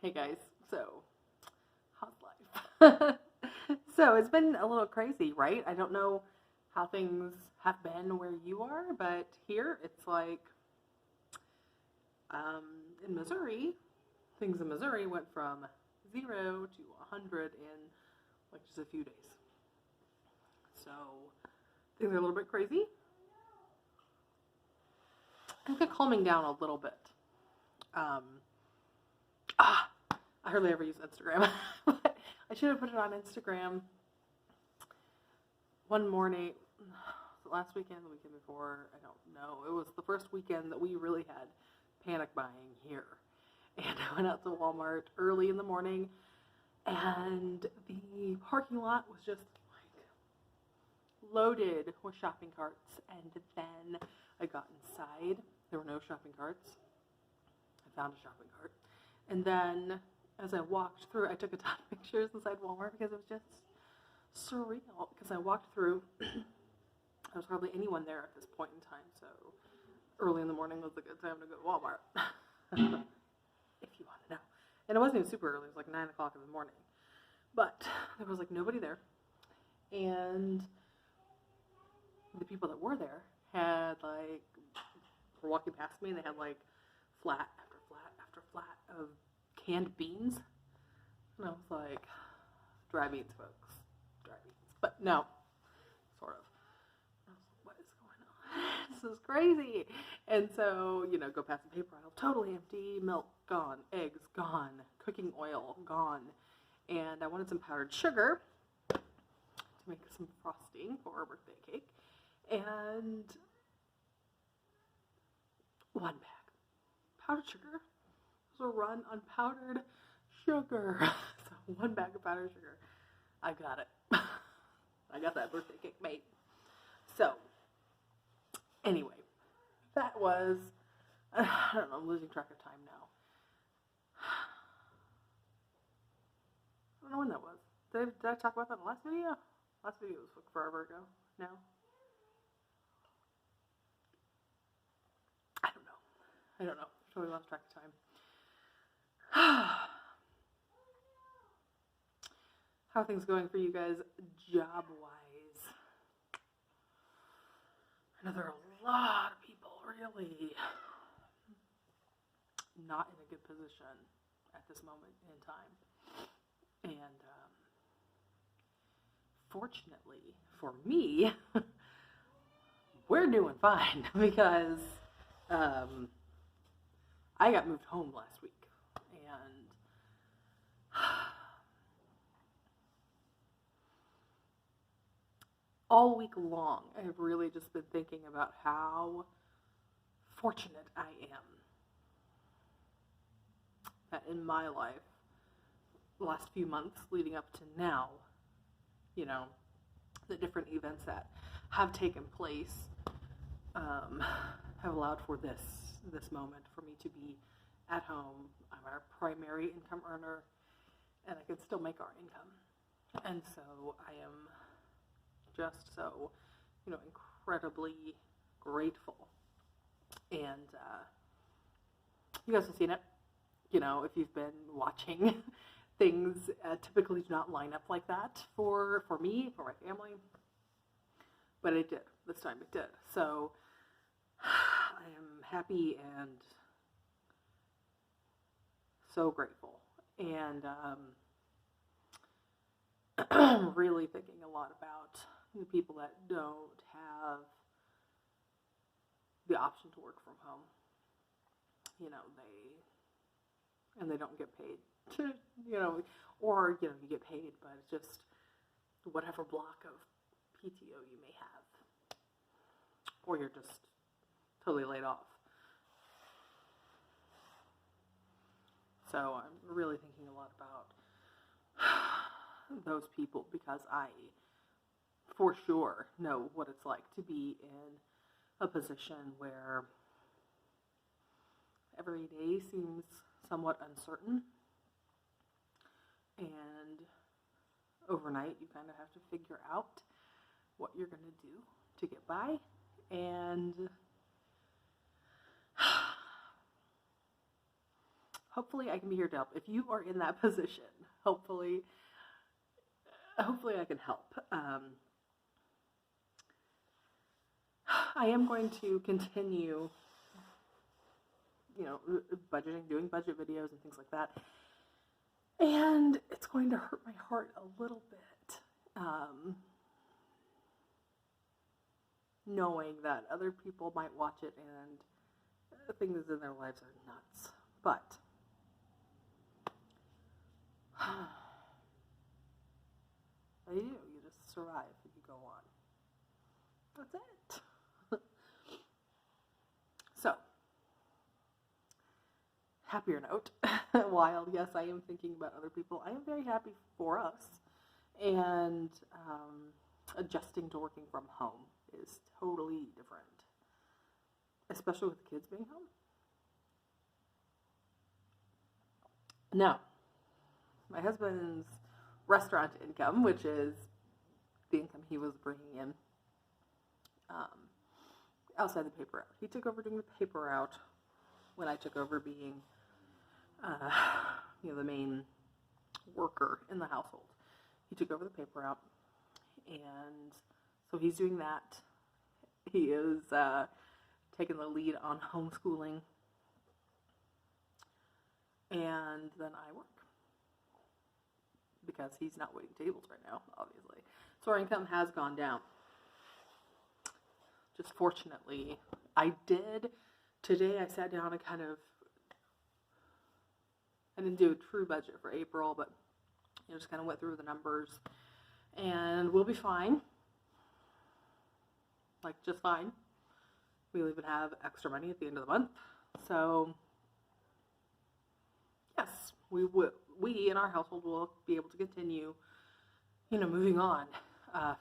Hey guys, so how's life? So it's been a little crazy, right? I don't know how things have been where you are, but here it's like um, in Missouri, things in Missouri went from 0 to 100 in like just a few days. So things are a little bit crazy. I think they're calming down a little bit. Um, I hardly ever use Instagram, but I should have put it on Instagram one morning, last weekend, the weekend before, I don't know. It was the first weekend that we really had panic buying here. And I went out to Walmart early in the morning, and the parking lot was just like loaded with shopping carts. And then I got inside. There were no shopping carts. I found a shopping cart. And then as I walked through, I took a ton of pictures inside Walmart because it was just surreal. Because I walked through, there was hardly anyone there at this point in time, so early in the morning was a good time to go to Walmart, if you want to know. And it wasn't even super early, it was like 9 o'clock in the morning. But there was like nobody there, and the people that were there had like, were walking past me, and they had like flat after flat after flat of canned beans. And I was like, dry beans, folks, dry beans. But no, sort of. I was like, what is going on? This is crazy. And so, go past the paper aisle, totally empty, milk gone, eggs gone, cooking oil gone. And I wanted some powdered sugar to make some frosting for our birthday cake. And one bag. Powdered sugar was a run on powdered sugar. So one bag of powdered sugar. I got it. I got that birthday cake made. So, anyway, that was, I don't know, I'm losing track of time now. I don't know when that was. Did I talk about that in the last video? Last video was like forever ago. No? I don't know. Totally lost track of time. How are things going for you guys job-wise? I know there are a lot of people really not in a good position at this moment in time. And fortunately for me, we're doing fine because I got moved home last week, and all week long I've really just been thinking about how fortunate I am that in my life, the last few months leading up to now, the different events that have taken place have allowed for this moment for me to be at home. I'm our primary income earner, and I can still make our income. And so I am just so, incredibly grateful. And you guys have seen it. If you've been watching, things typically do not line up like that for me, for my family. But it did. This time it did. So I am happy and so grateful. And I'm really thinking a lot about the people that don't have the option to work from home. They don't get paid to, or, you get paid, but it's just whatever block of PTO you may have, or you're just totally laid off. So I'm really thinking a lot about those people because I, for sure, know what it's like to be in a position where every day seems somewhat uncertain, and overnight you kind of have to figure out what you're going to do to get by. And hopefully I can be here to help. If you are in that position, hopefully I can help. I am going to continue, budgeting, doing budget videos and things like that. And it's going to hurt my heart a little bit, knowing that other people might watch it and things in their lives are nuts. But they do. You just survive and you go on. That's it. So, happier note. While, yes, I am thinking about other people, I am very happy for us. And adjusting to working from home is totally different, especially with the kids being home. Now, my husband's restaurant income, which is the income he was bringing in outside the paper route. He took over doing the paper route when I took over being, the main worker in the household. He took over the paper route, and so he's doing that. He is taking the lead on homeschooling, and then I work because he's not waiting tables right now, obviously. So our income has gone down. Just fortunately, I did. Today I sat down and I didn't do a true budget for April, but just kind of went through the numbers, and we'll be fine. Like, just fine. We'll even have extra money at the end of the month. So, yes, we in our household will be able to continue, moving on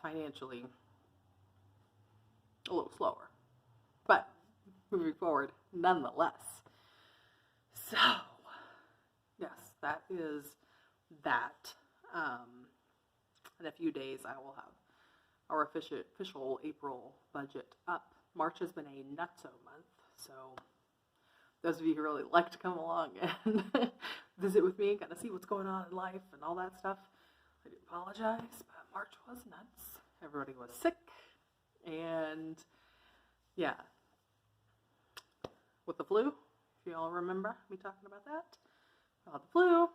financially a little slower, but moving forward nonetheless. So, yes, that is that. In a few days, I will have our official April budget up. March has been a nutso month, so those of you who really like to come along and visit with me and kind of see what's going on in life and all that stuff, I do apologize, but March was nuts. Everybody was sick, and yeah, with the flu, if you all remember me talking about that, I had the flu,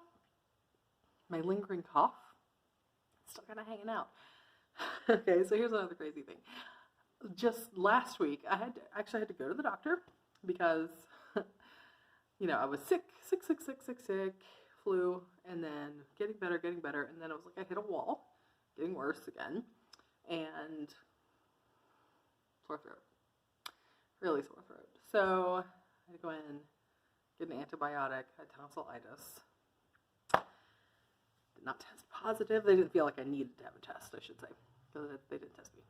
my lingering cough, still kind of hanging out. Okay, so here's another crazy thing. Just last week, I had to go to the doctor because, I was sick, flu, and then getting better, and then it was like I hit a wall, getting worse again, and sore throat, really sore throat. So I had to go in, get an antibiotic, had tonsillitis. Did not test positive. They didn't feel like I needed to have a test, I should say, because they didn't test me.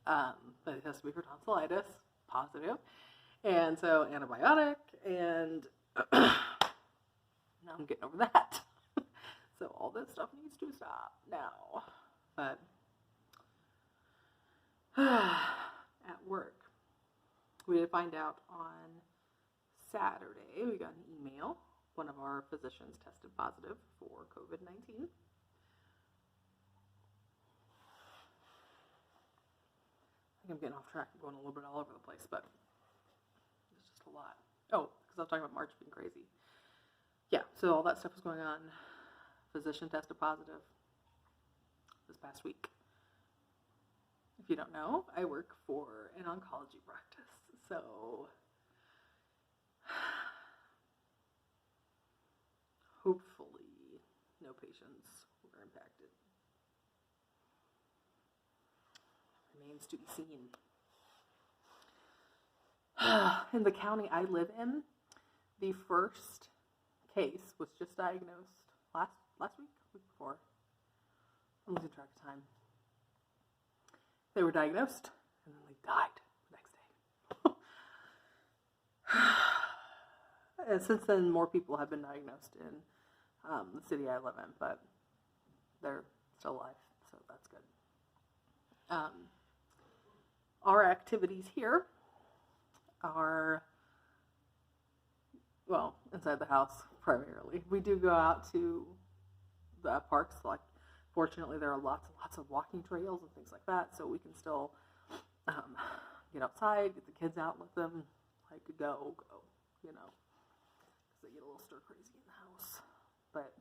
But it tested me for tonsillitis, positive. And so antibiotic, and now I'm getting over that. So all this stuff needs to stop now. But at work, we did find out on Saturday, we got an email. One of our physicians tested positive for COVID-19. I think I'm getting off track. I'm going a little bit all over the place, but it's just a lot. Oh, because I was talking about March being crazy. Yeah, so all that stuff was going on. Physician tested positive this past week. If you don't know, I work for an oncology practice, so hopefully no patients were impacted. Remains to be seen. In the county I live in, the first case was just diagnosed last week before. I'm losing track of time. They were diagnosed, and then they died the next day. And since then, more people have been diagnosed in the city I live in, but they're still alive, so that's good. Our activities here are well, inside the house primarily. We do go out to the parks. Like, fortunately, there are lots and lots of walking trails and things like that, so we can still get outside, get the kids out, let them like go, you know, because they get a little stir crazy in the house. But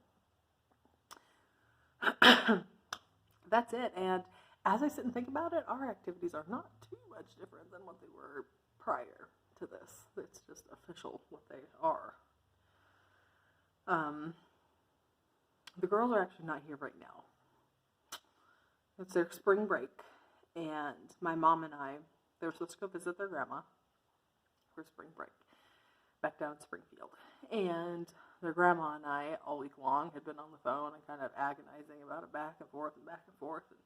that's it. And as I sit and think about it, our activities are not too much different than what they were prior to this. It's just official what they are. The girls are actually not here right now. It's their spring break, and my mom and I, they were supposed to go visit their grandma for spring break back down in Springfield. And their grandma and I, all week long, had been on the phone and kind of agonizing about it back and forth and back and forth. And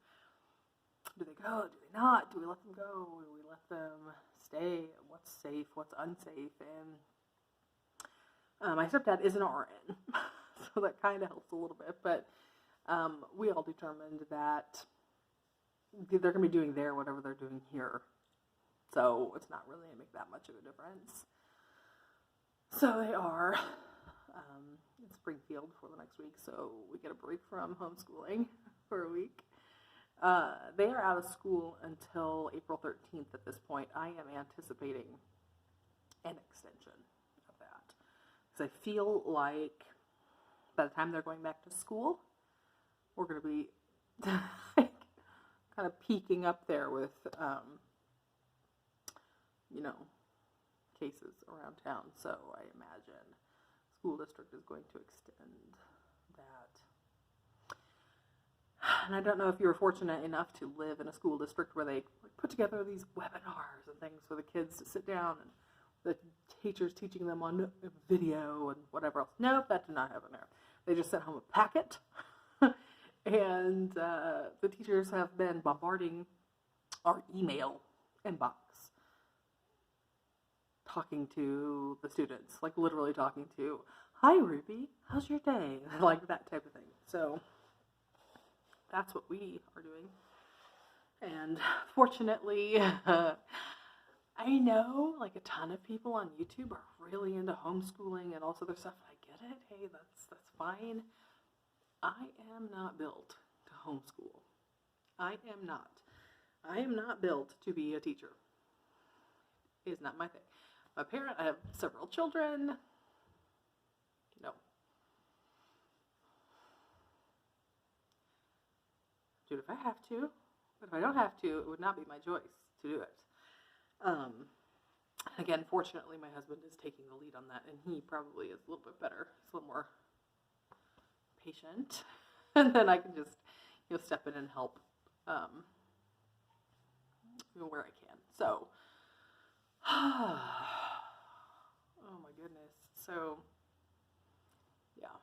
do they go? Do they not? Do we let them go? Do we let them stay? What's safe? What's unsafe? And my stepdad is an RN, so that kind of helps a little bit. But we all determined that they're going to be doing there whatever they're doing here. So it's not really going to make that much of a difference. So they are in Springfield for the next week, so we get a break from homeschooling for a week. They are out of school until April 13th at this point. I am anticipating an extension of that, because I feel like by the time they're going back to school, we're going to be kind of peaking up there with, cases around town. So I imagine school district is going to extend that. And I don't know if you were fortunate enough to live in a school district where they put together these webinars and things for the kids to sit down and the teachers teaching them on video and whatever else. No, that did not happen there. They just sent home a packet. And the teachers have been bombarding our email inbox, talking to the students, like literally talking to, "Hi Ruby, how's your day?" Like that type of thing. So that's what we are doing. And fortunately, I know like a ton of people on YouTube are really into homeschooling and all this other stuff. I get it. Hey, that's fine. I am not built to homeschool. I am not. I am not built to be a teacher. It is not my thing. I'm a parent. I have several children. No. Do it if I have to. But if I don't have to, it would not be my choice to do it. Again, fortunately, my husband is taking the lead on that, and he probably is a little bit better. He's a little more patient, and then I can just step in and help where I can. So oh my goodness. So yeah,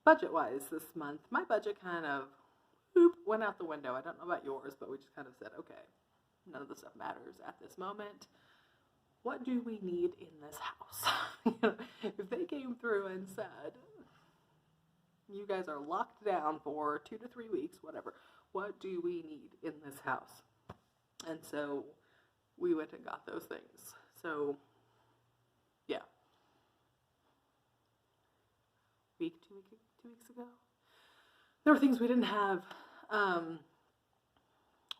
budget wise this month, my budget kind of went out the window. I don't know about yours, but we just kind of said, okay, none of the stuff matters at this moment. What do we need in this house? If they came through and said, you guys are locked down for 2 to 3 weeks, whatever, what do we need in this house? And so we went and got those things. So, yeah. Two weeks ago? There were things we didn't have.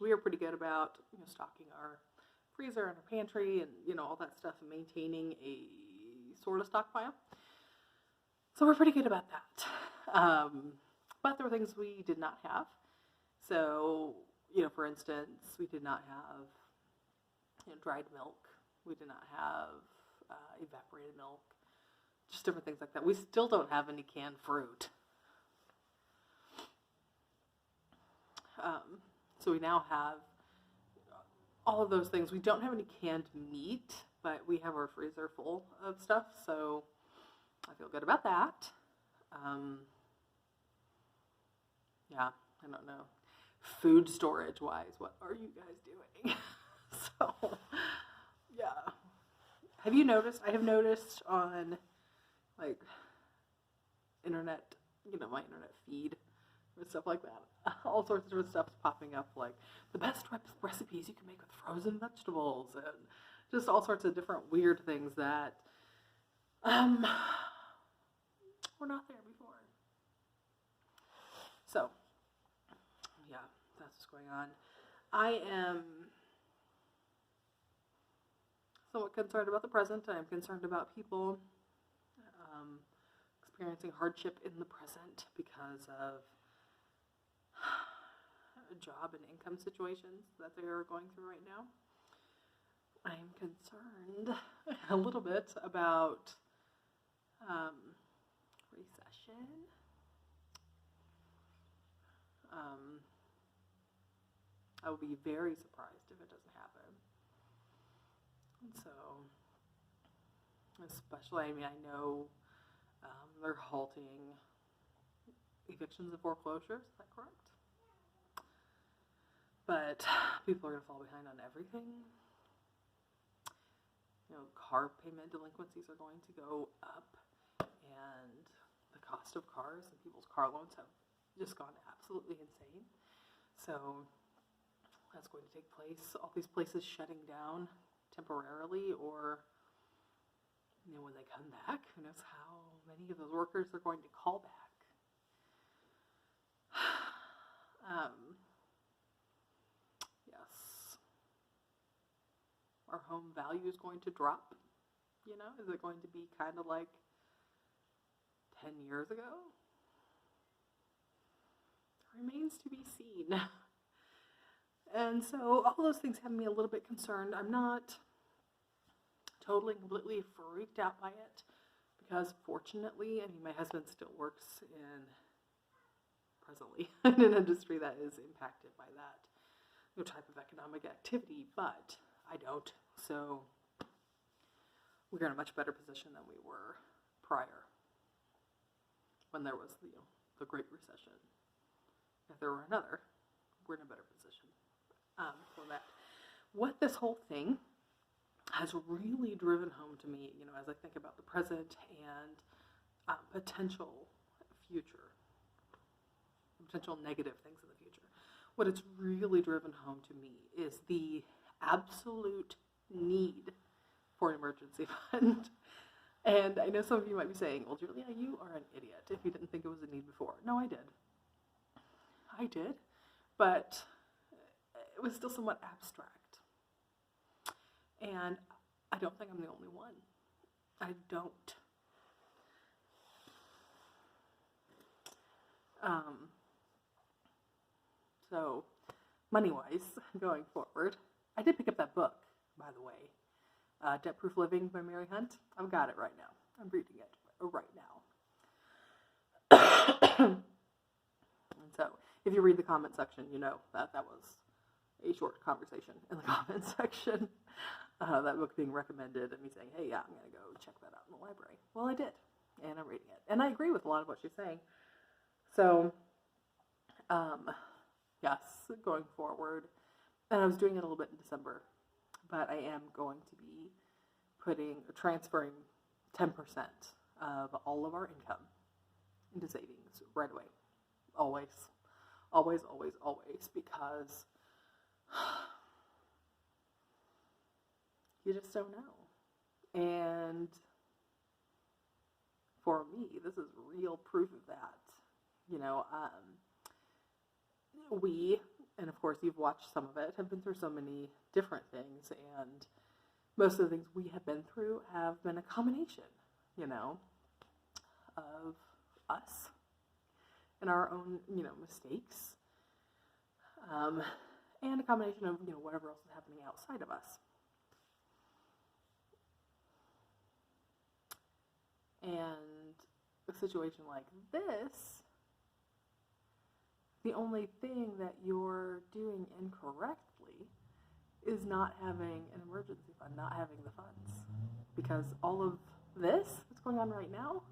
We were pretty good about stocking our freezer and our pantry and all that stuff, and maintaining a sort of stockpile. So we're pretty good about that. But there were things we did not have. So, for instance, we did not have dried milk. We did not have evaporated milk. Just different things like that. We still don't have any canned fruit. So we now have all of those things. We don't have any canned meat, but we have our freezer full of stuff, so I feel good about that. Yeah, I don't know. Food storage wise, what are you guys doing? So, yeah. Have you noticed? I have noticed on internet, my internet feed and stuff like that. All sorts of different stuff's popping up, like the best recipes you can make with frozen vegetables, and just all sorts of different weird things that were not there before. So, yeah, that's what's going on. I am somewhat concerned about the present. I'm concerned about people experiencing hardship in the present because of job and income situations that they are going through right now. I'm concerned a little bit about recession. I will be very surprised if it doesn't happen. And so, especially, I mean, I know they're halting evictions and foreclosures. Is that correct? But people are going to fall behind on everything. You know, car payment delinquencies are going to go up, and the cost of cars and people's car loans have just gone absolutely insane. So that's going to take place. All these places shutting down temporarily, or when they come back, who knows how many of those workers are going to call back. Yes. Are home values going to drop? Is it going to be kind of like 10 years ago? Remains to be seen. And so all those things have me a little bit concerned. I'm not totally, completely freaked out by it because fortunately, my husband still works presently in an industry that is impacted by that type of economic activity, but I don't. So we're in a much better position than we were prior when there was the Great Recession. If there were another, we're in a better position. So that what this whole thing has really driven home to me, as I think about the present and potential future, potential negative things in the future. What it's really driven home to me is the absolute need for an emergency fund. And I know some of you might be saying, well, Julia, you are an idiot if you didn't think it was a need before. No, I did. But it was still somewhat abstract. And I don't think I'm the only one. I don't. So, money-wise, going forward, I did pick up that book, by the way, Debt Proof Living by Mary Hunt. I've got it right now. I'm reading it right now. And so, if you read the comment section, you know that was a short conversation in the comment section. That book being recommended and me saying, hey, yeah, I'm going to go check that out in the library. Well, I did, and I'm reading it. And I agree with a lot of what she's saying. So, yes, going forward. And I was doing it a little bit in December, but I am going to be transferring 10% of all of our income into savings right away. Always, always, always, always, because you just don't know. And for me, this is real proof of that. We, and of course you've watched some of it, have been through so many different things, and most of the things we have been through have been a combination, of us and our own, mistakes, and a combination of, whatever else is happening outside of us. And a situation like this, the only thing that you're doing incorrectly is not having an emergency fund, not having the funds. Because all of this that's going on right now,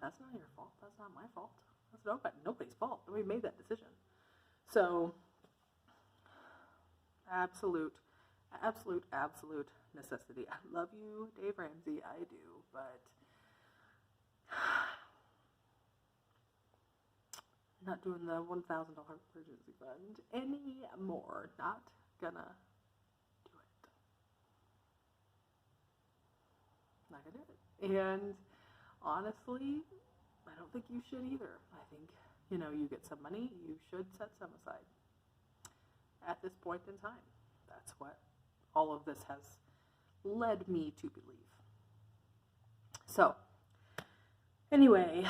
that's not your fault. That's not my fault. That's nobody's fault. We made that decision. So, absolute necessity. I love you, Dave Ramsey. I do, but not doing the $1,000 emergency fund anymore. Not gonna do it. not going to do it. And honestly, I don't think you should either. I think, you get some money, you should set some aside at this point in time. That's what all of this has led me to believe. So, anyway,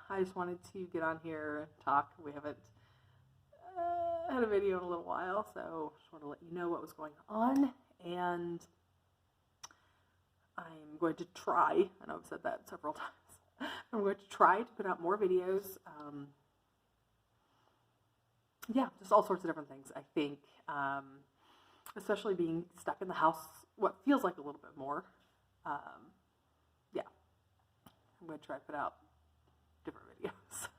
I just wanted to get on here and talk. We haven't had a video in a little while, so just want to let you know what was going on. And I'm going to try, I know I've said that several times, I'm going to try to put out more videos. Yeah, just all sorts of different things. I think, especially being stuck in the house, what feels like a little bit more. Yeah, I'm going to try to put out different videos.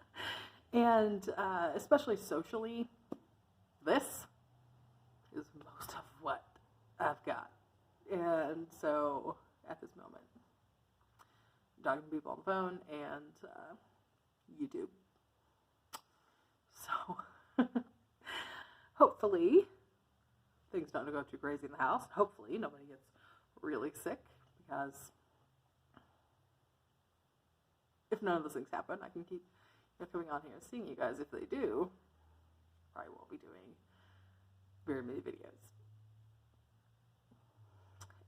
And especially socially, this is most of what I've got. And so, at this moment, I'm talking to people on the phone and YouTube. So, hopefully, things don't go too crazy in the house. Hopefully, nobody gets really sick, because if none of those things happen, I can keep coming on here and seeing you guys. If they do, probably won't be doing very many videos.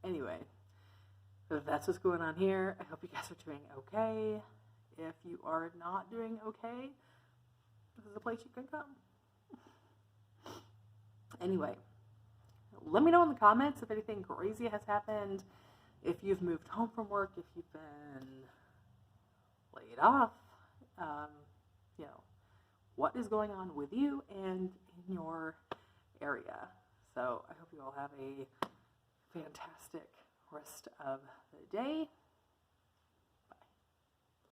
Anyway, that's what's going on here. I hope you guys are doing okay. If you are not doing okay, this is a place you can come. Anyway, let me know in the comments if anything crazy has happened, if you've moved home from work, if you've been laid off, what is going on with you and in your area. So I hope you all have a fantastic rest of the day.